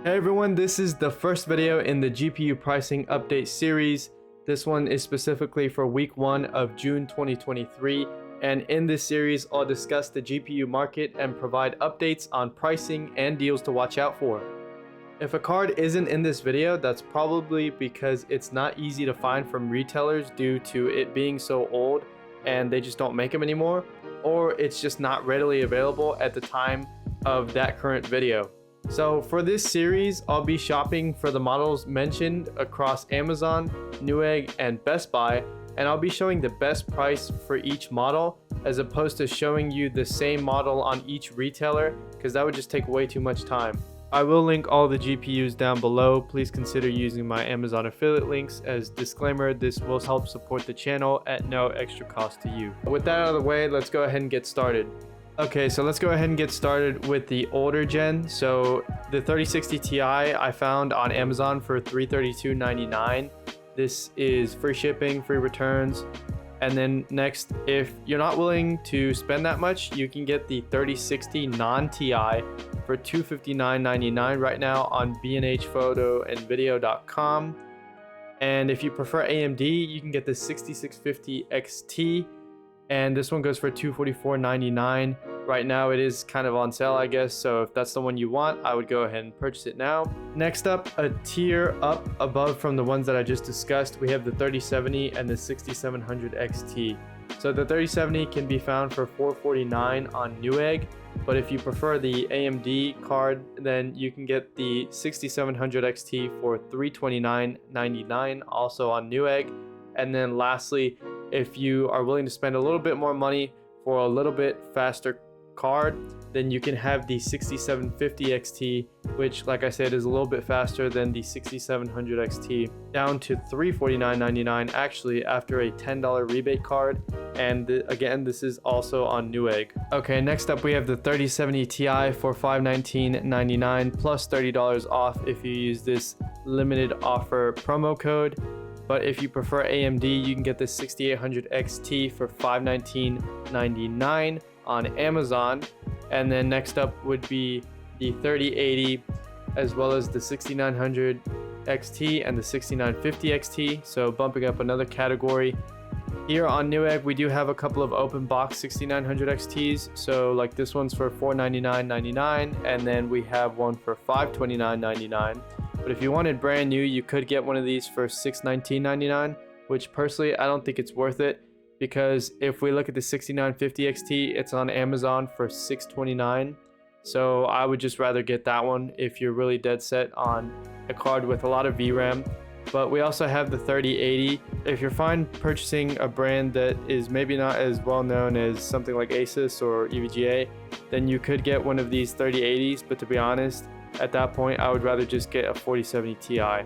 Hey everyone, this is the first video in the GPU pricing update series. This one is specifically for week 1 of June 2023, and in this series I'll discuss the GPU market and provide updates on pricing and deals to watch out for. If a card isn't in this video, that's probably because it's not easy to find from retailers due to it being so old and they just don't make them anymore, or it's just not readily available at the time of that current video. So for this series, I'll be shopping for the models mentioned across Amazon, Newegg, and Best Buy, and I'll be showing the best price for each model as opposed to showing you the same model on each retailer, because that would just take way too much time. I will link all the GPUs down below. Please consider using my Amazon affiliate links. As disclaimer, this will help support the channel at no extra cost to you. With that out of the way, let's go ahead and get started. Okay, so let's go ahead and get started with the older gen. So the 3060 Ti I found on Amazon for $332.99. This is free shipping, free returns. And then next, if you're not willing to spend that much, you can get the 3060 non-Ti for $259.99 right now on B&H Photo and Video.com. And if you prefer AMD, you can get the 6650 XT. And this one goes for $244.99. Right now it is kind of on sale, I guess, so if that's the one you want, I would go ahead and purchase it now. Next up, a tier up above from the ones that I just discussed, we have the 3070 and the 6700 XT. So the 3070 can be found for $449 on Newegg, but if you prefer the AMD card, then you can get the 6700 XT for $329.99 also on Newegg. And then lastly, if you are willing to spend a little bit more money for a little bit faster card, then you can have the 6750 XT, which, like I said, is a little bit faster than the 6700 XT, down to $349.99 actually after a $10 rebate card. And again, this is also on Newegg. Okay, next up we have the 3070 Ti for $519.99 plus $30 off if you use this limited offer promo code. But if you prefer AMD, you can get the 6800 XT for $519.99 on Amazon. And then next up would be the 3080 as well as the 6900 XT and the 6950 XT. So bumping up another category. Here on Newegg, we do have a couple of open box 6900 XTs. So like this one's for $499.99, and then we have one for $529.99. But if you wanted brand new, you could get one of these for $619.99, which personally I don't think it's worth it, because if we look at the 6950 XT, it's on Amazon for $629. So I would just rather get that one if you're really dead set on a card with a lot of VRAM. But we also have the 3080. If you're fine purchasing a brand that is maybe not as well known as something like Asus or EVGA, then you could get one of these 3080s, but to be honest, at that point, I would rather just get a 4070 Ti.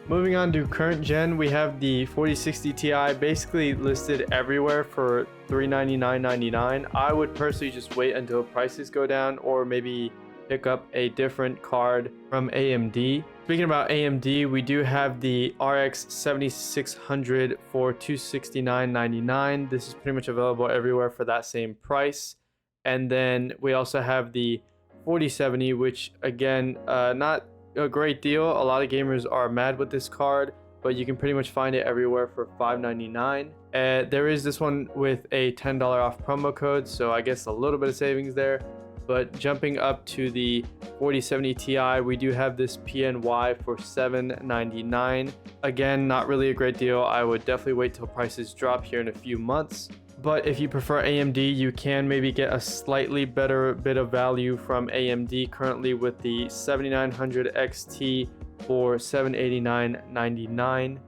Moving on to current gen, we have the 4060 Ti basically listed everywhere for $399.99. I would personally just wait until prices go down, or maybe pick up a different card from AMD. Speaking about AMD, we do have the RX 7600 for $269.99. This is pretty much available everywhere for that same price. And then we also have the 4070, which again, not a great deal. A lot of gamers are mad with this card, but you can pretty much find it everywhere for $599. There is this one with a $10 off promo code, so I guess a little bit of savings there. But jumping up to the 4070 Ti, we do have this PNY for $799. Again, not really a great deal. I would definitely wait till prices drop here in a few months. But if you prefer AMD, you can maybe get a slightly better bit of value from AMD currently with the 7900 XT for $789.99.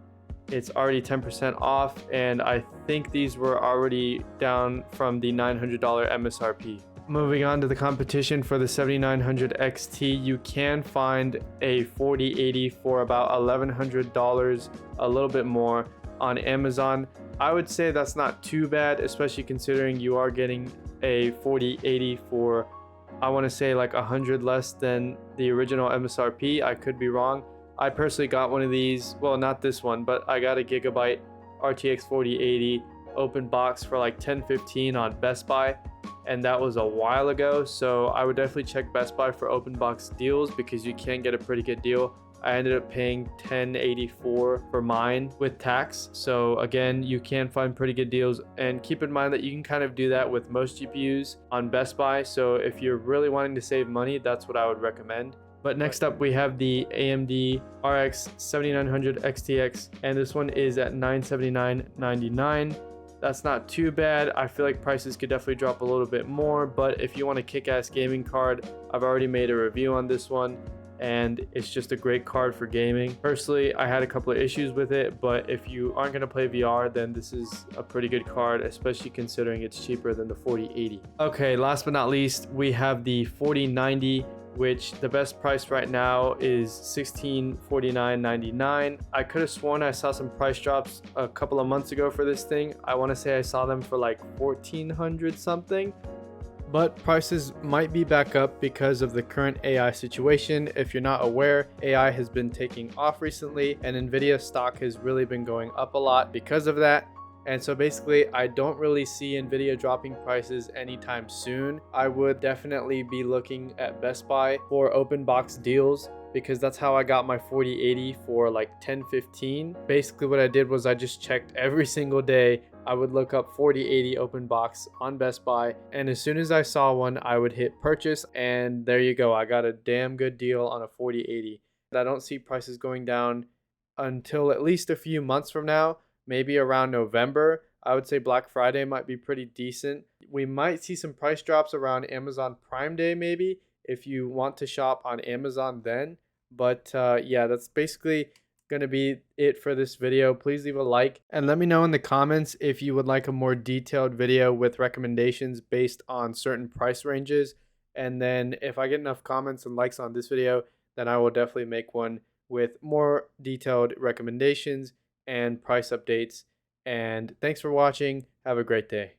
It's already 10% off, and I think these were already down from the $900 MSRP. Moving on to the competition for the 7900 XT, you can find a 4080 for about $1,100, a little bit more, on Amazon. I would say that's not too bad, especially considering you are getting a 4080 for, I want to say, like 100 less than the original MSRP. I could be wrong. I personally got one of these, well, not this one, but I got a Gigabyte RTX 4080 open box for like $10.15 on Best Buy. and that was a while ago. So I would definitely check Best Buy for open box deals because you can get a pretty good deal. I ended up paying $10.84 for mine with tax. So again, you can find pretty good deals, and keep in mind that you can kind of do that with most GPUs on Best Buy. So if you're really wanting to save money, that's what I would recommend. But next up, we have the AMD RX 7900 XTX, and this one is at $979.99. That's not too bad. I feel like prices could definitely drop a little bit more, but if you want a kick-ass gaming card, I've already made a review on this one, and it's just a great card for gaming. Personally, I had a couple of issues with it, but if you aren't going to play VR, then this is a pretty good card, especially considering it's cheaper than the 4080. Okay, last but not least, we have the 4090, which the best price right now is $1649.99. I could have sworn I saw some price drops a couple of months ago for this thing. I want to say I saw them for like $1,400 something. But prices might be back up because of the current AI situation. If you're not aware, AI has been taking off recently, and Nvidia stock has really been going up a lot because of that. And so basically, I don't really see Nvidia dropping prices anytime soon. I would definitely be looking at Best Buy for open box deals, because that's how I got my 4080 for like $10.15. Basically what I did was I just checked every single day. I would look up 4080 open box on Best Buy, and as soon as I saw one, I would hit purchase, and there you go. I got a damn good deal on a 4080. I don't see prices going down until at least a few months from now. Maybe around November. I would say Black Friday might be pretty decent. We might see some price drops around Amazon Prime Day, maybe, if you want to shop on Amazon then. But yeah, that's basically going to be it for this video. Please leave a like and let me know in the comments if you would like a more detailed video with recommendations based on certain price ranges. And then if I get enough comments and likes on this video, then I will definitely make one with more detailed recommendations and price updates. And thanks for watching. Have a great day.